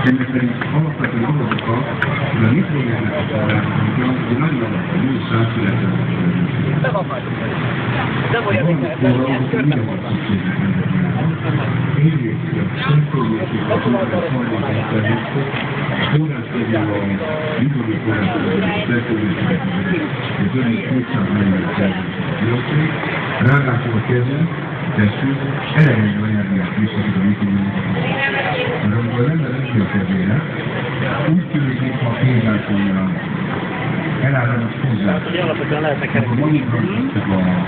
ennek pedig alapvető dolgokkal, hogy a nitrogénnek a forráspontja, hogy nagyon jó sávszületett de olyan, mint ez ilyen körben van. Egyrészt a szentőjészét a fordításra forráspontja a nitrogén forráspontja és szentőjészét és ön is 200 ml dioxid, ráadásul a kezünk, teszünk, elegendő energiát biztosít a nitrogénnek. Amikor az ember eszi a kezére, úgy tűnik, mintha a kézáltója elállnak hozzá. Alapvetően lehetnek kerékek.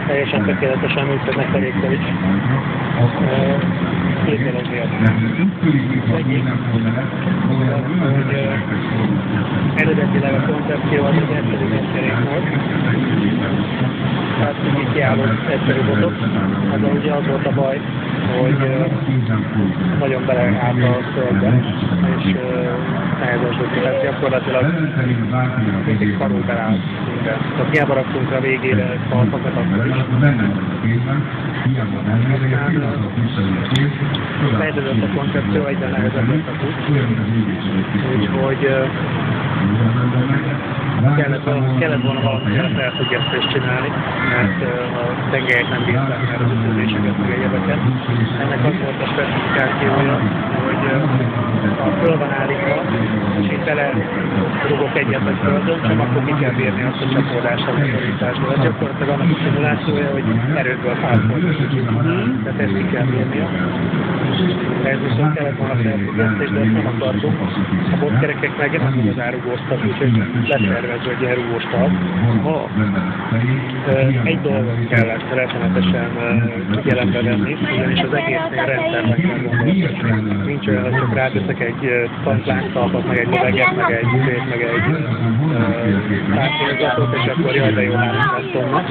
Teljesen tökéletesen működnek kerékkel is. Két dolog miatt. Eredetileg a koncepció az egy egyszerű kerék volt. Tehát így kiállott egyszerű botot. Ezzel ugye az volt a baj, hogy nagyon beleállt a szöldbe, és nehezesült. Tehát gyakorlatilag mindig karul belállt minden. Tehát hiába raktunk a végére falfakat akkor is. Fejlődött a koncepció, egyre nehezebb lett a út. Úgyhogy kellett volna valamilyen felfüggesztést csinálni, mert a tengelyek nem bírták már az ütőzéseket, meg egyebeket. Ennek az volt a specifikációja, hogy ha föl van állítva, és én tele rugok egyet a földön, csak akkor ki kell bírni azt a csapódással, a szorításból. Ez gyakorlatilag annak a szimulációja, hogy erőből fázol. Tehát ezt ki kell bírnia. Ez viszont kellett volna felfüggesztés, de ezt nem akartuk. A botkerekek meg nem igazán rugóztak, úgyhogy leszervezve egy ilyen rugós tal. Egy dolgot kellett rettenetesen figyelembe venni, ugyanis az egésznél rendszernek kell gondolni. Nincs olyan, hogy csak ráteszek egy lánctalpat, meg egy löveget, meg egy üvét, meg egy tárcélzatot, és akkor jaj, de jó 300 tonna.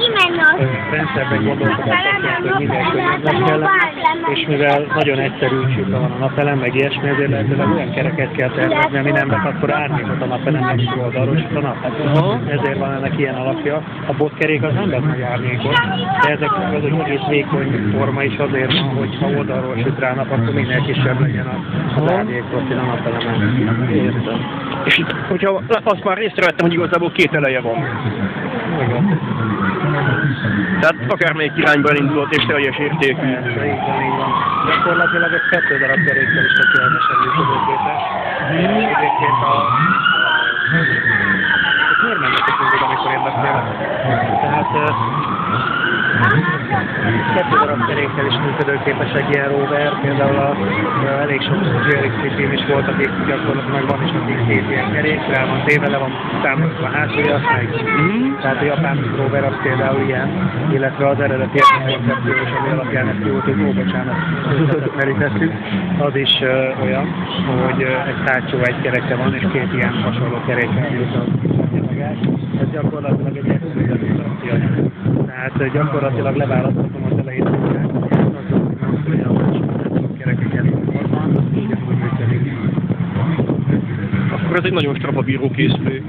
Rendszerben gondolkodás azt, hogy minél könnyebb kell lenni, és mivel nagyon egyszerű csúka van a napelem, meg ilyesmi, ezért lehetőleg olyan kereket kell tervezni, ami nem vesz akkor árnyékot a napelem egyik oldalról, és a nap. Ezért van ennek ilyen alapja. A botkerék az nem vesz nagy árnyékot, de ezek az egész vékony forma is azért van, hogy ha oldalról süt rá a nap, akkor minél kisebb legyen az árnyékprofil a napelemen. Értem. És itt, hogyha azt már észrevettem, hogy igazából két eleje van. Igen. Tehát akármelyik irányban indult és teljes értékű. Így van. Gyakorlatilag egy 2 darab kerékkel is tökéletesen működőképes. Egyébként miért mennek mindig, amikor én beszélek? Tehát 2 darab kerékkel is működőképes egy ilyen rover, például elég sok GLX film is volt, akik gyakorlatilag van is akik 2 ilyen kerék, rá van téve, le van támasztva hátulja, tehát a japán rover az például ilyen, illetve az eredeti koncepciós, ami alapján ezt jót, hogy bocsánat, merítettük, az is olyan, hogy egy tárcsó egy kereke van, és 2 ilyen hasonló kerékkel jutott. Ez gyakorlatilag egy egyszerű anyag. Tehát gyakorlatilag leválaszthatom az elejét, hogy a kerekeket van, ugyanúgy működik. Akkor ez egy nagyon strapabíró készülék.